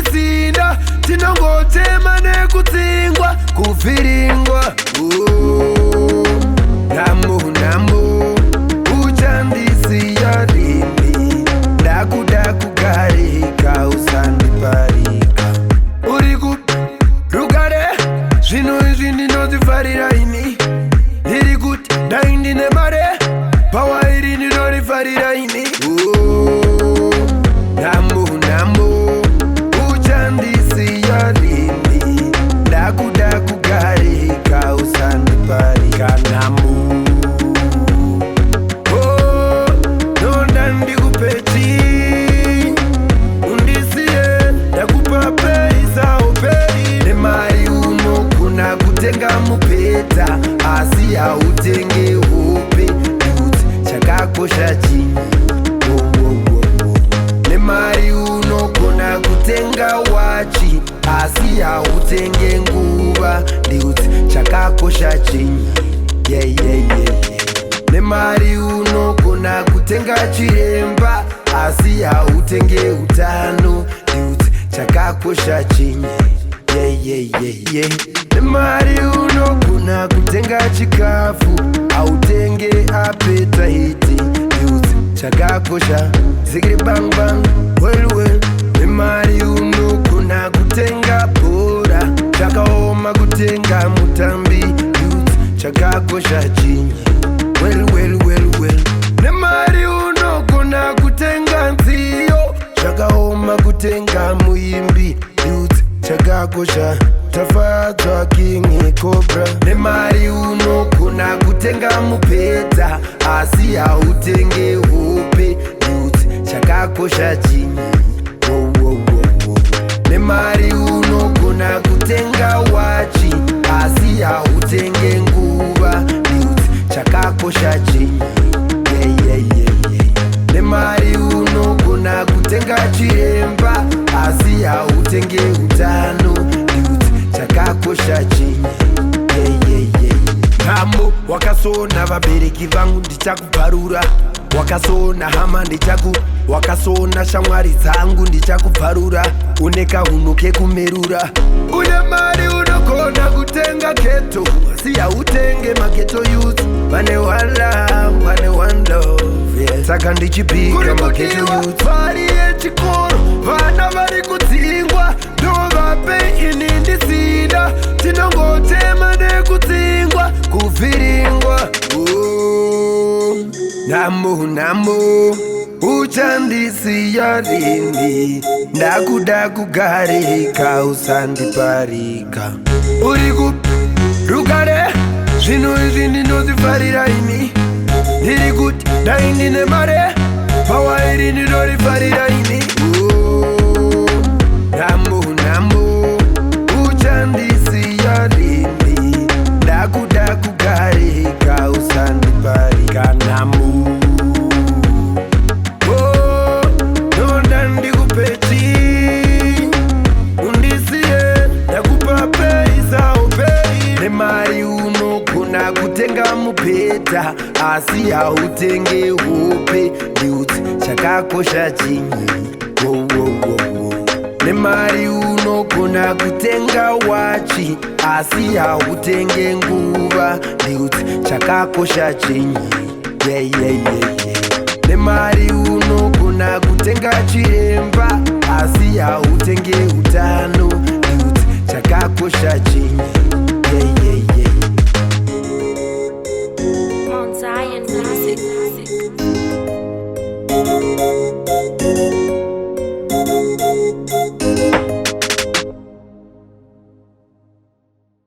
ndisina tinongotema nekutsingwa kuvhiringwa. Nambo uchandisiya rini ndakuda kugarika usandiparika. Uri kurugare zvinhu izvi ndinodzifarira ini. Ndiri kuti dai ndine mare pawa iri ndinorifarira ini. Nambo uchandisiya rini ndakuda kugarika usandiparika. Nambo nonda ndikupeti undisiye ndakupa peisa upei. Nemari unogona kutenga mupeta asi hautenge hope kuti chakakosha chinyi. Nemari unogona kutenga wachi asi hautenge nguva ndikuti chakakosha chinyi. Nemari unogona kutenga chiremba asi hautenge utano ndikuti chakakosha chinyi. Nemari unogona kutenga chikafu hautenge apetaiti ndikuti chakakosha zikiri bang bang well. Nemari unogona kutenga bhora chakaoma kutenga mutambi ndikuti chakakosha chinyi. Well. Nemari unogona kutenga nziyo chakaoma kutenga muimbi ndikuti chakakosha tafadzwa King Cobra. Nemari unogona kutenga mupeta asi hautenge hope ndikuti chakakosha chinyi. Nemari unogona kutenga wachi asi hautenge nguva ndikuti chakakosha chinyi. Nemari unogona kutenga chiremba asi hautenge utano ndikuti chakakosha chinyi. Nambo wakasona vabereki vangu ndichakubvarura. Wakasona hama wakasona shamwari dzangu ndichakubvarura. Une kahunu kekumerura. Une mari unogona kutenga keto asi hautenge maketo youth. Vane one love saka ndichipika maketo youth. Mari yechikoro vana vari kudzingwa ndovape ini ndisina tinongotema nekudzingwa kuvhiringwa. Nambo uchandisiya rini ndakuda kugarika usandiparika. Uri kurugare zvinhu izvi ndinodzifarira ini. Ndiri kuti dai ndine mare pawa iri ndinorifarira ini. Nambo uchandisiya rini ndakuda kugarika usandiparika. Nambo nonda ndikupeti undisiye ndakupa peisa upei. Nemari unogona kutenga mupeta asi hautenge hope ndikuti chakakosha chinyi. Nemari unogona kutenga wachi asi hautenge nguva ndikuti chakakosha chinyi. Nemari unogona kutenga chiremba asi hautenge utano